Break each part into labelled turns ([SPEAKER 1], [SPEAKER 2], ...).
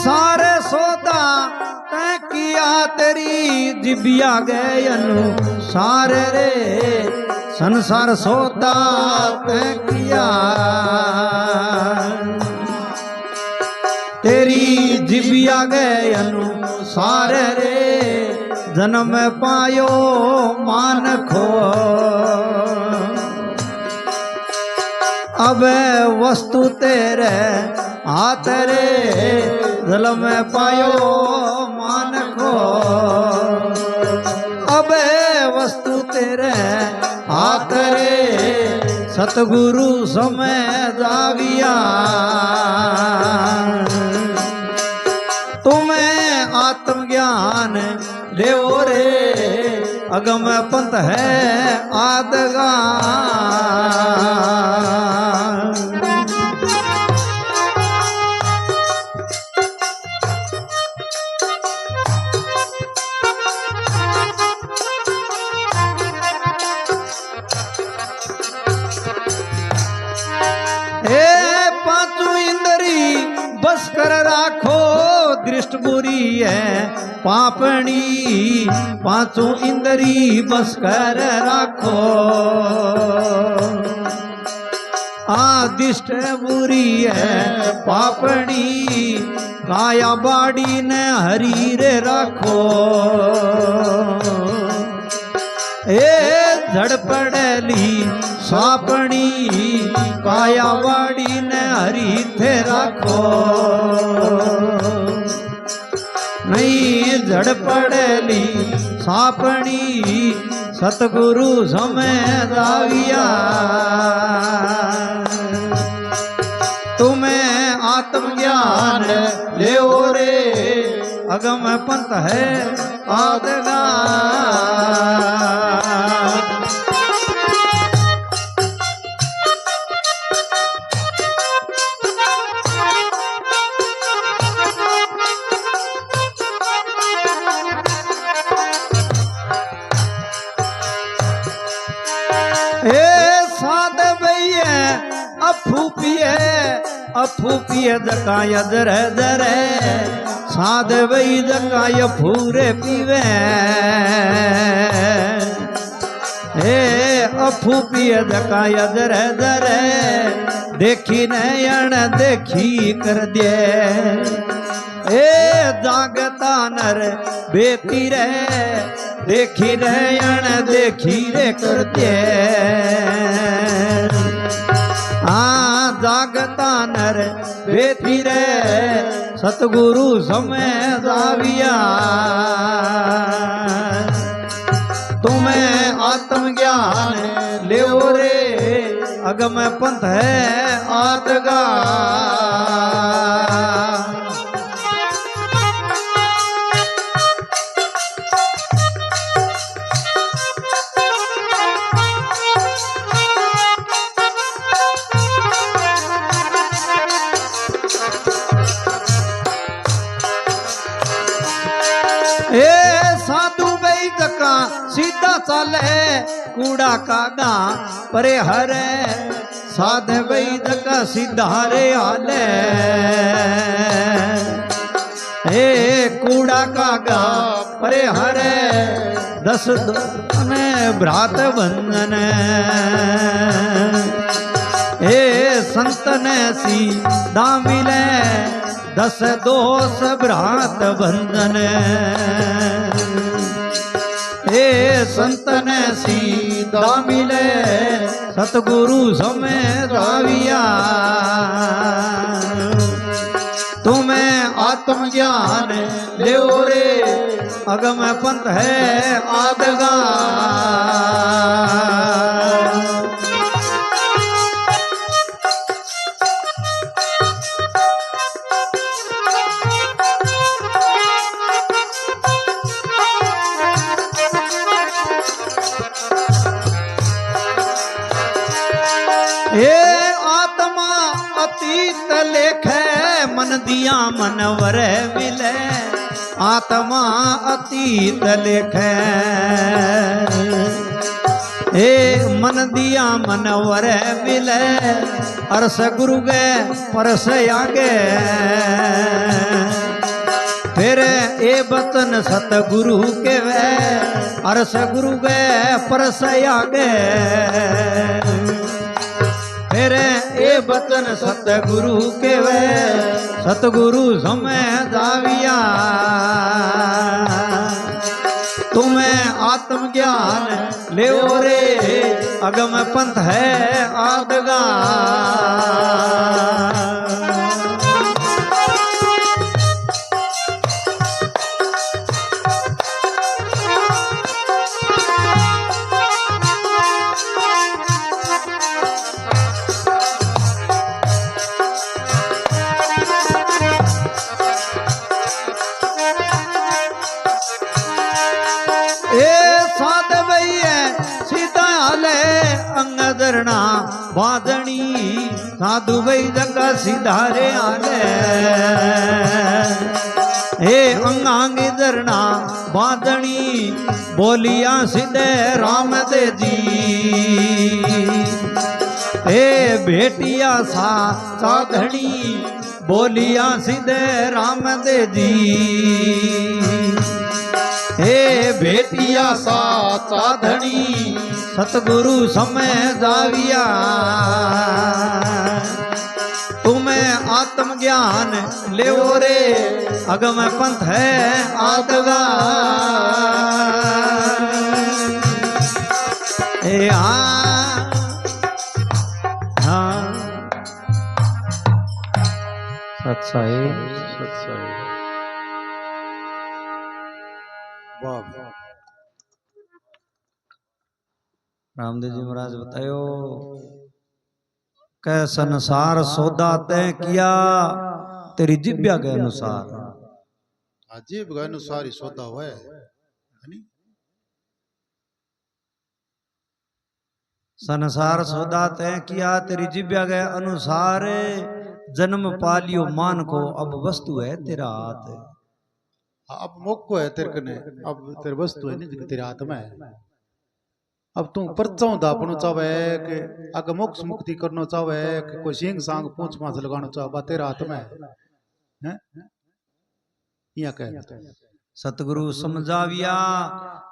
[SPEAKER 1] सारे सौदा तै किया तेरी जिबिया गयनु सारे रे संसार सौदा तै किया तेरी जिबिया गयनु सारे रे जन्म पायो मान खो अब वस्तु तेरे हाथ रे दिल में पायो मान खो अब वस्तु तेरे हाथ रे सतगुरु समय जाविया तुम्हें आत्मज्ञान देवो रे अगम पंथ है आदगा बस कर राखो दृष्ट बुरी है पापणी पांचों इंद्री बस कर राखो आदिष्ट बुरी है पापणी काया बाड़ी ने हरी रे राखो झड़ पड़ेली सापणी काया बाड़ी ने हरी थे राखो नहीं झड़ पड़ेली सापणी सतगुरु समय दाविया तुम्हें आत्मज्ञान ले रे अगम पंथ है आदगा अफू पिए जकाय दरे दरे साध वही जकाय फूरे पीवे हे अफू पिए जकाय दरे दरे देखी नयन देखी कर दे जागता नर बेती रे देखी नयन देखी रे कर दे जागता नर बेती रे सतगुरु समय जाविया तुम्हें आत्मज्ञान ले रे अगम पंथ है आदगा साधु बई जका सीधा चले कूड़ा कागा परे हरे साध बई जका सीधा रे हाले हे कूड़ा कागा परे हरे 10 ने भ्रात बंधन हे संत ने सीधा मिले 10 दोष भ्रात बंधन हे संतन सीधा मिले सतगुरु समय राविया तुम्हें आत्मज्ञान ले रे अगम पंथ है आदगा हे आत्मा अतीत लेखे मन दिया मनवर मिले आत्मा अतीत लेखे हे मन दिया मनवर मिले अरस गुरु गए परस आगे फिर ए बचन सतगुरु के वे अरस गुरु गए परस आगे फिर ए बचन सतगुरु के वे सतगुरु समय जाविया तुम्हें आत्मज्ञान ले रे अगम पंथ है आदगा अंगदरना बादणी साधु भाई जगह सिधारे आले हे अंगांगी दरना बादणी बोलिया सिद्धे राम दे जी हे बेटिया सा साधनी बोलिया सिद्धे राम दे जी हे बेटिया सा साधनी सतगुरु समय जाविया तुम्हें आत्मज्ञान ले रे अगम पंथ है आदगा हे हाँ सत्साई रामदेव जी महाराज बतायो कै संसार सौदा तय किया तेरी जिब्या के अनुसार
[SPEAKER 2] अजीब के अनुसार ही सौदा हुआ है
[SPEAKER 1] संसार सौदा तय किया तेरी जिब्या के अनुसार जन्म पालियो मान को अब वस्तु है तेरा हाथ
[SPEAKER 2] अब मोको है तेरे कने अब तेरे वस्तु है नहीं तेरे हाथ में है अब तू परचाऊ दापनो चाहे कि अग मोक्ष मुक्ति करना चाहे कि कोई सिंह सांग पूंछ पांच लगाना चाहे तेरा हाथ में है या कह
[SPEAKER 1] सतगुरु समझाविया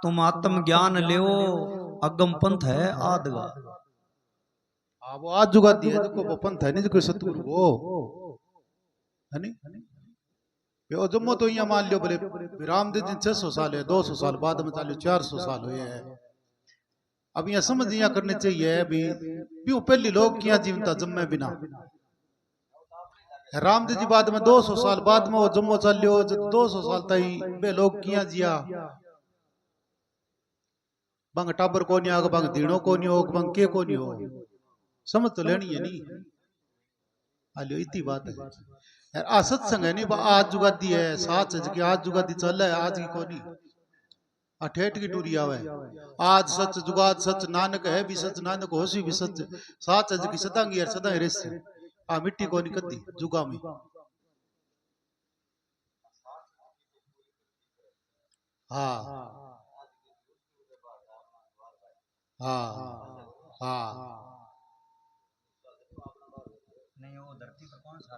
[SPEAKER 1] तुम आत्म ज्ञान लियो अगम पंथ है आदगा
[SPEAKER 2] वो आज जुगा दिया देखो वो पंथ है नहीं कोई सतगुरु वो है नहीं यो जम्मो तो यहाँ मान लियो बोले रामदेव जी 600 साल है 200 साल बाद में चालू 400 साल हुए हैं अब यहाँ समझ यहाँ करने चाहिए अभी क्यों पहली लोग किया जीवता जम्मे बिना रामदेव जी बाद में 200 साल बाद में वो जम्मो चल लियो 200 साल तक बे लोग किया जिया बंग टाबर को नहीं आग बंग दीणो को नहीं हो बंग के को नहीं हो समझ तो लेनी है नहीं आलियो इतनी बात है यार आ सत्संग है नहीं आज जुगादी है साथ है कि आज जुगादी चल है आज की को नहीं अठेठ की टूरी आवे आज सच जुगाद सच नानक है भी सच नानक होशी भी सच साच है की सदांगी यार सदा रेस आ मिट्टी को नहीं कदी जुगा में हाँ हाँ हाँ
[SPEAKER 1] नहीं वो धरती पर कौन सा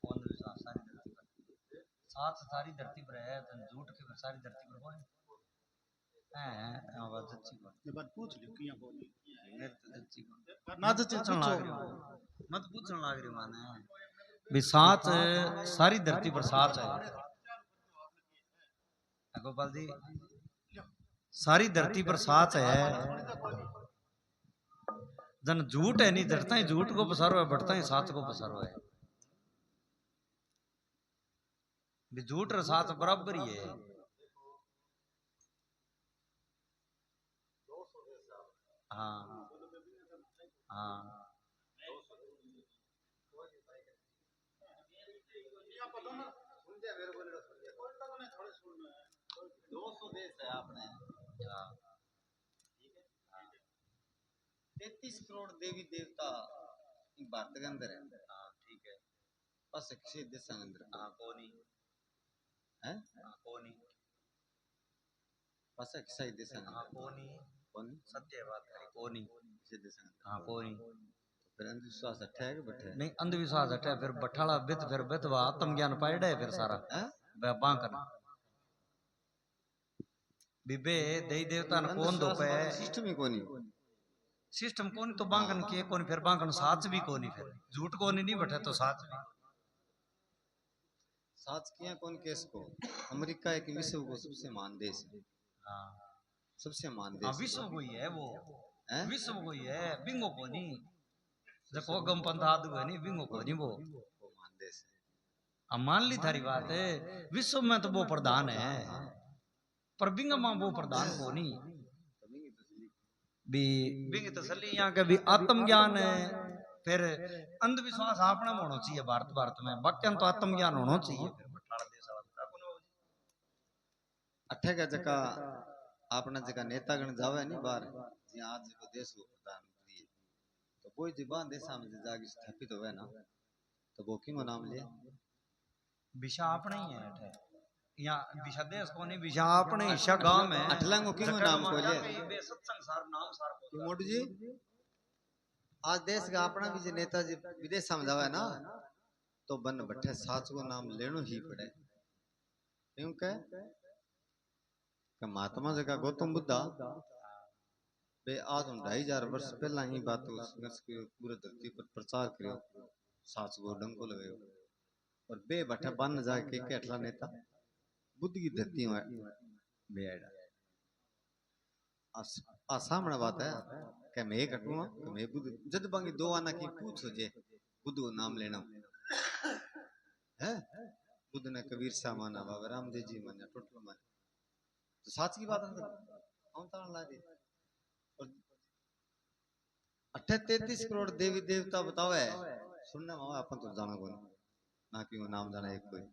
[SPEAKER 1] कौन सारी धरती पर साथ सारी धरती पर है झूठ के सारी धरती पर कौन है आवाज अच्छी बात
[SPEAKER 2] पूछ लियो किया बोली
[SPEAKER 1] मेरे तो अच्छी बात
[SPEAKER 2] ना तो पूछो
[SPEAKER 1] मत पूछने लाग रही माने भी साथ सारी धरती पर साथ है गोपाल जी सारी धरती पर साथ है जन झूठ है नहीं धरता ही झूठ को पसारो है बढ़ता ही साथ को पसारो है भी झूठ और साथ बराबर ही है हाँ हाँ
[SPEAKER 3] 33 करोड़ देवी देवता इन भारत के अंदर है।
[SPEAKER 1] हाँ ठीक है।
[SPEAKER 3] बस किसी देश के अंदर
[SPEAKER 1] हाँ कोनी
[SPEAKER 3] है।
[SPEAKER 1] हाँ कोनी
[SPEAKER 3] बस किसी देश के
[SPEAKER 1] हाँ
[SPEAKER 3] अंदर
[SPEAKER 1] कोनी
[SPEAKER 3] कौन
[SPEAKER 1] सत्य बात है कोनी।
[SPEAKER 3] किसी देश के अंदर
[SPEAKER 1] हाँ कोनी
[SPEAKER 3] फिर अंधविश्वास हटा है कि बैठे
[SPEAKER 1] नहीं अंधविश्वास हटे फिर बठाला बित फिर बितवा आत्म ज्ञान पायड़ा है फिर सारा
[SPEAKER 3] हैं
[SPEAKER 1] बांकन बिबे देई देवता न कौन दो पे
[SPEAKER 3] सिस्टम ही कोनी
[SPEAKER 1] सिस्टम कौन तो बांकन के कौन फिर बांकन साच भी कोनी फिर झूठ कोनी नहीं बैठे तो साच भी
[SPEAKER 3] साच किया कौन केस को अमेरिका एक विश्व को सबसे महान देश है।
[SPEAKER 1] हाँ
[SPEAKER 3] सबसे महान
[SPEAKER 1] हाँ
[SPEAKER 3] देश
[SPEAKER 1] विश्व कोई है वो
[SPEAKER 3] हैं
[SPEAKER 1] विश्व कोई है बिंगो कोनी देखो गम पंथादु है नहीं बिंगो कोनी वो
[SPEAKER 3] वो महान देश है।
[SPEAKER 1] अब मान ली थारी बात है विश्व में तो वो प्रधान है पर बिंग में वो प्रधान कोनी
[SPEAKER 3] तभी की तसली
[SPEAKER 1] भी बिंग तसली यहाँ के भी आत्म ज्ञान है फिर अंधविश्वास अपना में होना चाहिए भारत में बाकी तो आत्म ज्ञान होना चाहिए फिर बठाड़ा देश वाला कौन हो जी?
[SPEAKER 3] अठे का जका अपना जका नेतागण जावे नहीं बाहर जी आज को देश को प्रधानमंत्री है तो कोई जीवान देशा में जाके स्थापित होवे ना तो वो किंगो नाम ले
[SPEAKER 1] विषा अपना ही है अठे यहाँ विषा देश को नहीं विषा अपने ईशा गांव में
[SPEAKER 3] अठलंगो किंगो नाम को ले
[SPEAKER 1] बे सत्संग सार नाम सार को
[SPEAKER 3] कि मोटू जी आज देश का अपना भी जो नेताजी विदेश में जावे ना तो बन बट्ठे साच को नाम लेनो ही पड़े क्यों कह कि महात्मा जगह गौतम बुद्धा बे आज 2500 वर्ष पहला ही बात संघर्ष के पूरे धरती पर प्रचार करियो साच को डंको लगायो और बे बट्ठे बन जाके के अठला नेता बुद्ध की धरती में बेड़ा आ सामने बात है कि मैं एक कटूंगा कि मैं बुद्ध जद बंगी दो आना की पूछ हो जे बुद्ध को नाम लेना है बुद्ध ने कबीर सा माना बाबा रामदेव जी माना टोटल माना तो सच की बात है कौन तान ला दे और 38 करोड़ देवी देवता बतावे सुनने में अपन तो जाना कौन ना कि वो नाम जाना एक कोई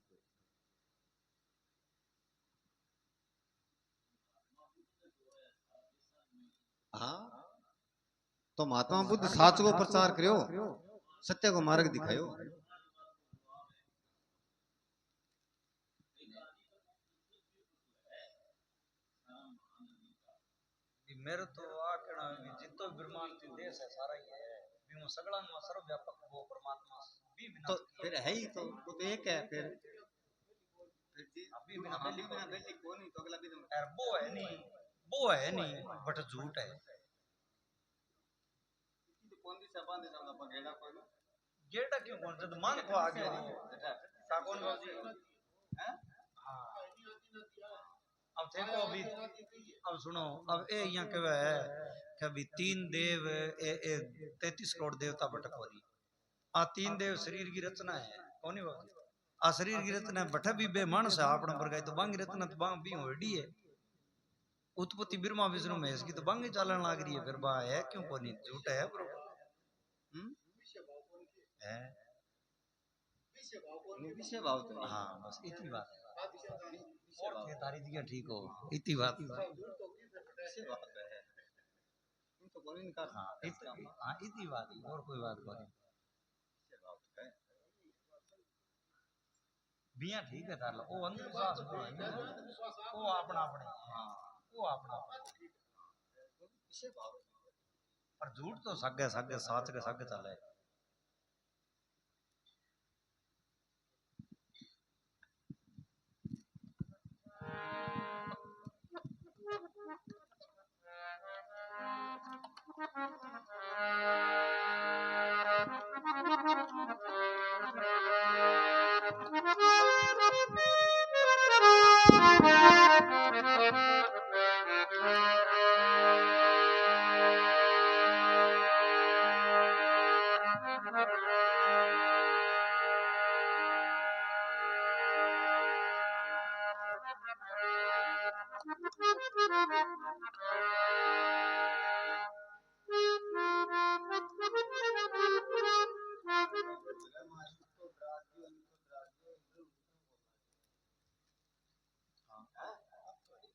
[SPEAKER 3] हाँ तो महात्मा बुद्ध साच को प्रचार करियो सत्य को मार्ग दिखायो
[SPEAKER 1] मेरे तो आखना जितो ब्रह्मांड की देश है सारा ही है भी वो सगला में सर्वव्यापक वो परमात्मा भी बिना
[SPEAKER 3] तो फिर है ही तो वो तो एक है फिर
[SPEAKER 1] अभी बिना
[SPEAKER 3] अभी बिना बेटी को नहीं तो अगला भी तो
[SPEAKER 1] यार वो है नहीं बट झूठ है
[SPEAKER 3] कौन सी सबान दे जाऊंगा पगेड़ा कोई ना
[SPEAKER 1] गेटा क्यों कौन जब मान को आ गया का कौन बाबू जी
[SPEAKER 3] हैं
[SPEAKER 1] हाँ अब देखो अभी अब सुनो अब ए यहाँ कहवा है कि अभी 3 देव ए 33 करोड़ देवता बटक हो रही आ 3 देव शरीर की रचना है कौन ही बाबू आ शरीर की रचना बठा भी बेमानस है आपन पर गई तो बांगी रचना तो बांग भी होड़ी है उत्पत्ति ब्रह्मा विष्णु महेश की तो बांगी चालन लाग रही है फिर बा है क्यों कोनी झूठ है ब्रो है
[SPEAKER 3] विषय भाव तो
[SPEAKER 1] हाँ बस इतनी बात है और थे तारी जगह ठीक हो इतनी बात
[SPEAKER 3] विषय भाव तो है तुम तो बोल नहीं कर
[SPEAKER 1] हाँ इतनी बात है और कोई बात नहीं
[SPEAKER 3] विषय भाव तो है
[SPEAKER 1] बिया ठीक है तार ओ अंधविश्वास वो अपना अपने
[SPEAKER 3] हाँ
[SPEAKER 1] वो अपना
[SPEAKER 3] विषय भाव
[SPEAKER 1] पर झूठ तो सगे सगे साच के सगे चले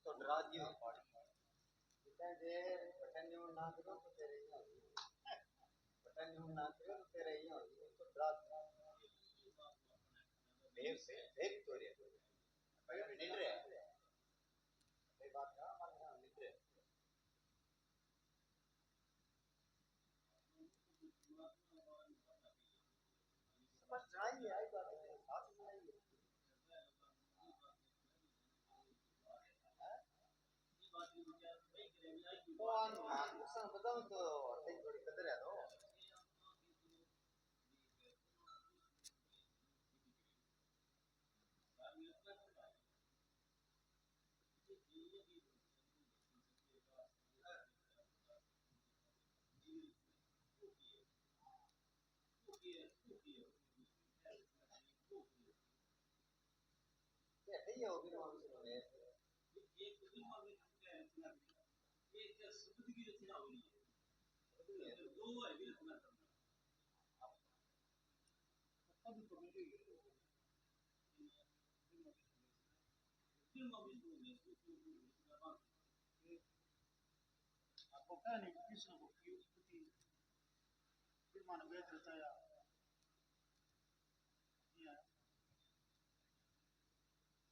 [SPEAKER 3] तो डरा दियो इतने देर बटन जो ना करो तो तेरे बताऊं तो थोड़ी कदर है तो नहीं होगी ना
[SPEAKER 2] आपको क्या नहीं कृष्ण को की उत्पत्ति विमान वेद रचाया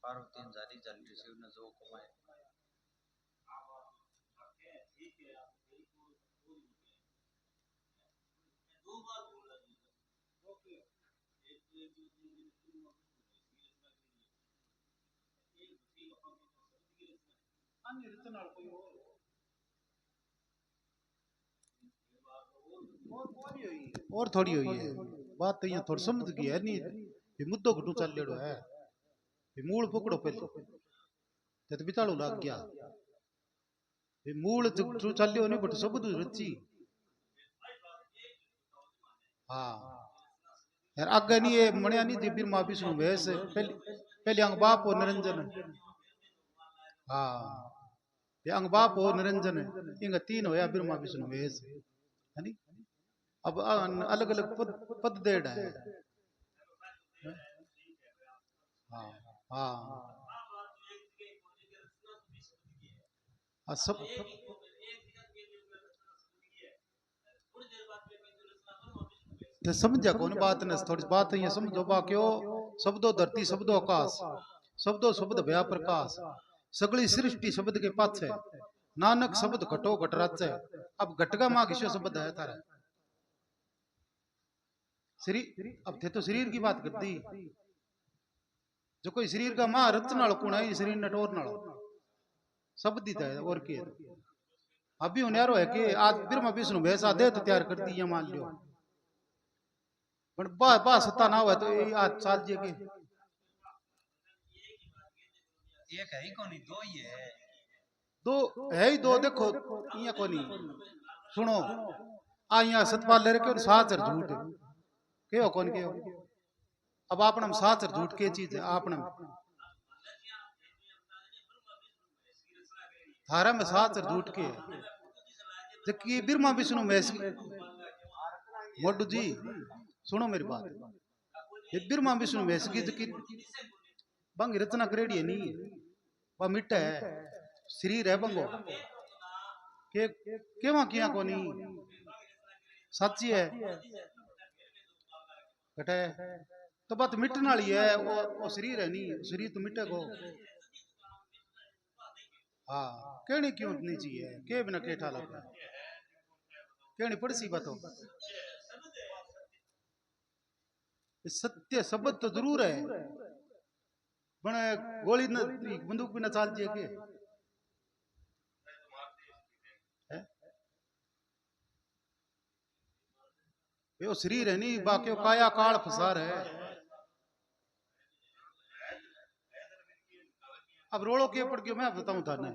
[SPEAKER 1] पार्वती जाली जाली शिव ने जो कमाए
[SPEAKER 2] अन्य रचना कोई और थोड़ी हुई है बात तो यहाँ थोड़ी समझ गई है नहीं ये मुद्दों घटू चल लेड़ो है ये मूल पकड़ो पहले तो बिचाड़ो लग गया ये मूल जो चल लियो नहीं बट सब रची हाँ यार आगे नहीं ये मणिया नहीं थी फिर माँ विष्णु वैसे पहले अंग बाप और निरंजन हाँ ये अंग बाप और निरंजन इनका तीन होया फिर माँ विष्णु वैसे है नहीं अब अलग अलग पद दे रहा है हाँ हाँ सब तो समझा कौन बात ने थोड़ी बात ये समझो बाक्यो शब्दों धरती शब्दों आकाश शब्दों शब्द भया प्रकाश सगली सृष्टि शब्द के पाछे नानक शब्द घटो घट राचे अब घटका माँ किसो शब्द है तारा शरीर अब थे तो शरीर की बात कर दी जो कोई शरीर का माँ रचना कुण है शरीर नटोर नाल शब्द ही था और के अभी उन्यारो है कि आज ब्रह्मा विष्णु भैसा दे तो तैयार कर दी मान लियो पर बा सत्ता ना हो तो ये आज साल जे के
[SPEAKER 1] एक है ही कोनी दो ही है
[SPEAKER 2] दो है ही दो देखो इया कोनी सुनो आ यहाँ सतपाल ले रखे और साचर झूठ के हो कौन के हो अब आपन साचर झूठ के चीज है आपन थारा में साचर झूठ के जबकि ब्रह्मा विष्णु महेश मोडू जी सुनो मेरी बात ये ब्रह्मा विष्णु महेश की बंग रचना करेड़ी है नहीं वह मिट्टा है शरीर है बंगो के केवा किया को नहीं सच्ची है घटे तो बात मिटने वाली है वो शरीर है नहीं शरीर तो मिटे को हाँ कहनी क्यों नहीं चाहिए के बिना केठा लगता कहनी पड़सी बात सत्य शब्द तो जरूर है पण गोली बंदूक भी न चाल दिए के वो शरीर है नहीं बाकी काया काल फसार है अब रोड़ो के पड़ गयो मैं बताऊं थाने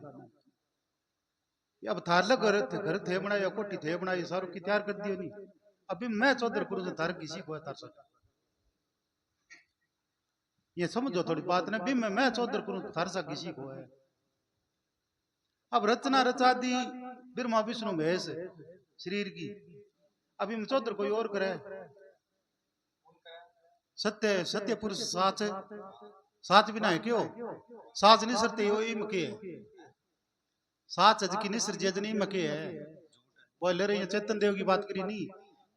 [SPEAKER 2] अब थार घर थे बनाया कोठी थे बनाई सारू की तैयार कर दियो नहीं अभी मैं चौधर करूँ थार किसी को तार सकता ये समझो थोड़ी बात ने भी मैं चौधर करूँ थार सा किसी को है अब रचना रचा दी ब्रह्मा विष्णु महेश शरीर की अभी हम चौधर कोई और करे सत्य सत्य पुरुष साच साच बिना है क्यों साच नहीं सरते हो इम के साच की निसर जेज नहीं मके है बोले रहे चेतन देव की बात करी नहीं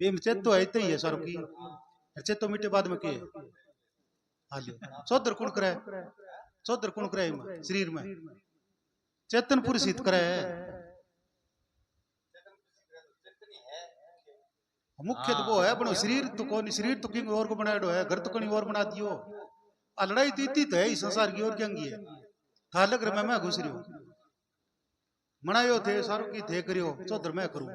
[SPEAKER 2] बेम चेतो है इतना ही है सारो की चेतो मिटे बाद में के हालियो चौधर कुण करे चौधर कुण करे शरीर में चेतन पुरुष हित करे मुख्य तो वो है बनो शरीर तो कौन शरीर तो किंग और को बनायो है घर तो कहीं और बना दियो आ लड़ाई तो इतनी तो है इस संसार की और क्या है था लग रहा मैं घुस रही हूं मनायो थे सारो की थे करियो चौधर मैं करूं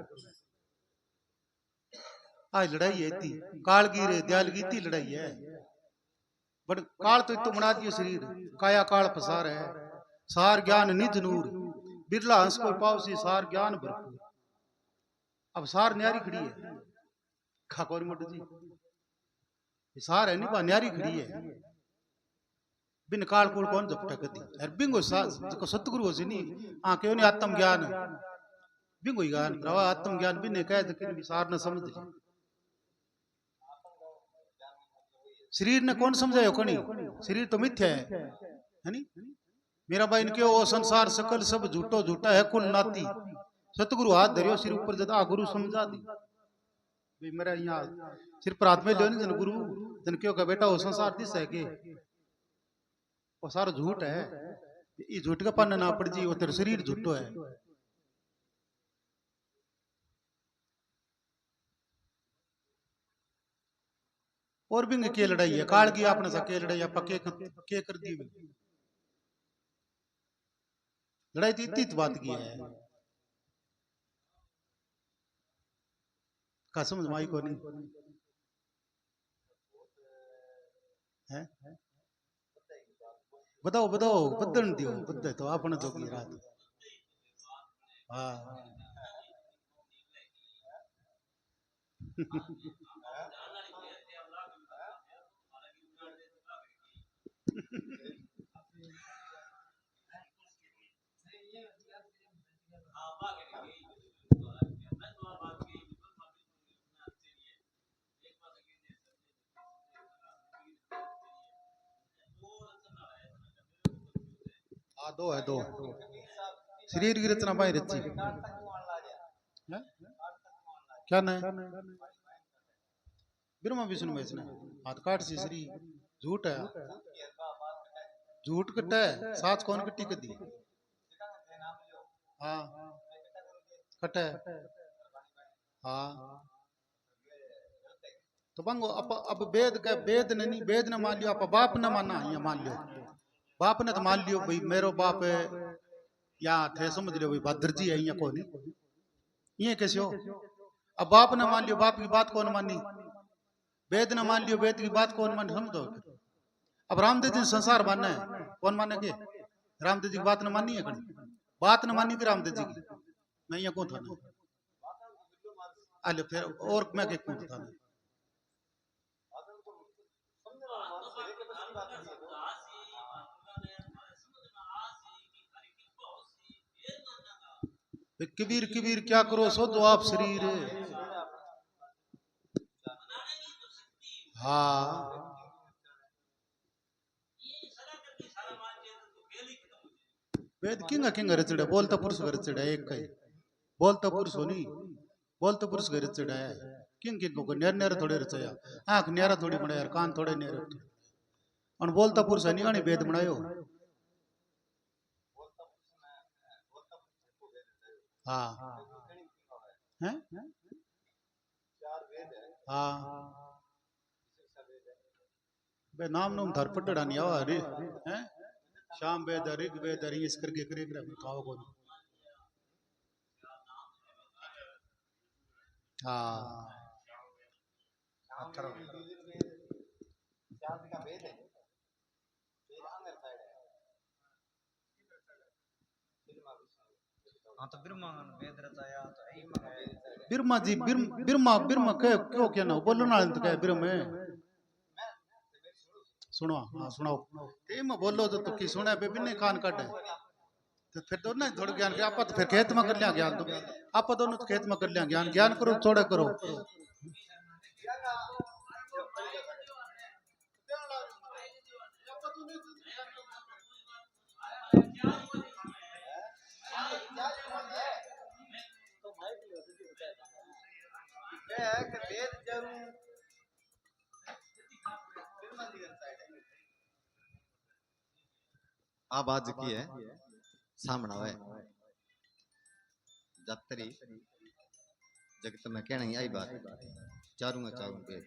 [SPEAKER 2] आज लड़ाई है इतनी काल की रे दयाल की इतनी लड़ाई है बट काल तो इतो बना दियो शरीर काया काल पसार है सार ज्ञान निज नूर बिरला हंस को पाव से सार ज्ञान भरपूर अब सार न्यारी खड़ी है खाकोरी मोट जी सार है नहीं बा न्यारी खड़ी है बिन काल कूल कौन जपटा कदी यार बिंगो को सतगुरु हो नहीं क्यों नहीं आत्म ज्ञान बिंगो ही ज्ञान प्रवा आत्म ज्ञान बिन कह दे विसार न समझ ले शरीर ने कौन समझायो कणी शरीर तो मिथ्या है नहीं मेरा भाई ने क्यों संसार सकल सब झूठो झूठा है कुल नाती सतगुरु हाथ धरियो सिर ऊपर जदा गुरु समझा दी भाई मेरा यहाँ सिर पर हाथ में लियो नहीं जन गुरु जन क्यों का बेटा वो संसार दिस है के वो सारा झूठ है ये झूठ का पन्ना ना पड़ जी वो तेरा शरीर झूठो है और भी के लड़ाई है काल की आपने सा के लड़ाई आपा के कर दी लड़ाई तो इतनी बात की है का समझ माई को नहीं है बताओ बताओ बदन दियो बदे तो आपने जो की रात हाँ दो है दो शरीर की रचना भाई रची क्या ना ब्रह्मा विष्णु में इसने हाथ काट सी श्री झूठ है झूठ कट्टा है साच कौन कट्टी कदी हाँ कट्टा है हाँ तो बंगो अब वेद नहीं वेद न मान लियो आप बाप न माना ये मान लियो बाप ने तो मान लियो भाई मेरो बाप है या थे समझ लियो भाई भद्र जी है या कौन ये कैसे हो अब बाप ने मान लियो बाप की बात कौन मानी वेद ने मान लियो वेद की बात कौन मानी समझो अब रामदेव जी संसार मानना है कौन माने के रामदेव जी की बात न मानी है कहीं बात न मानी कि रामदेव जी की मैं यहाँ कौन था अरे फिर और मैं के कौन था कबीर कबीर क्या करो सो तो आप शरीर हाँ वेद किंगा किंगा रचड़ा बोलता पुरुष रचड़ा एक कई बोलता पुरुष हो नहीं बोलता पुरुष रचड़ा है किंग किंग को नेर नेर थोड़े रचाया आंख नेरा थोड़ी बनाया कान थोड़े नेरे और बोलता पुरुष है नहीं वेद बनायो हाँ हैं हाँ बे नाम नूम धर पटड़ा नहीं आवा रे हैं शाम वेद ऋग वेद इस करके करे खाओ को हाँ
[SPEAKER 1] तो बिरमा वेद रचाया तो है ही
[SPEAKER 2] बिरमा जी बिरमा बिरमा क्यों क्या ना बोलो ना तो क्या बिरमा सुनो हाँ सुनाओ तेम बोलो तो की सुने पे बिन्ने कान काटे तो फिर तो ना थोड़ा ज्ञान आप तो फिर खेत में कर लिया ज्ञान तो आप दोनों तो खेत में कर लिया ज्ञान ज्ञान करो थोड़ा करो
[SPEAKER 3] कह रहा है कि वेद जरूं आवाज की है सामना है जातरी जगत में कहना ही आई बात चारूंगा चारूं वेद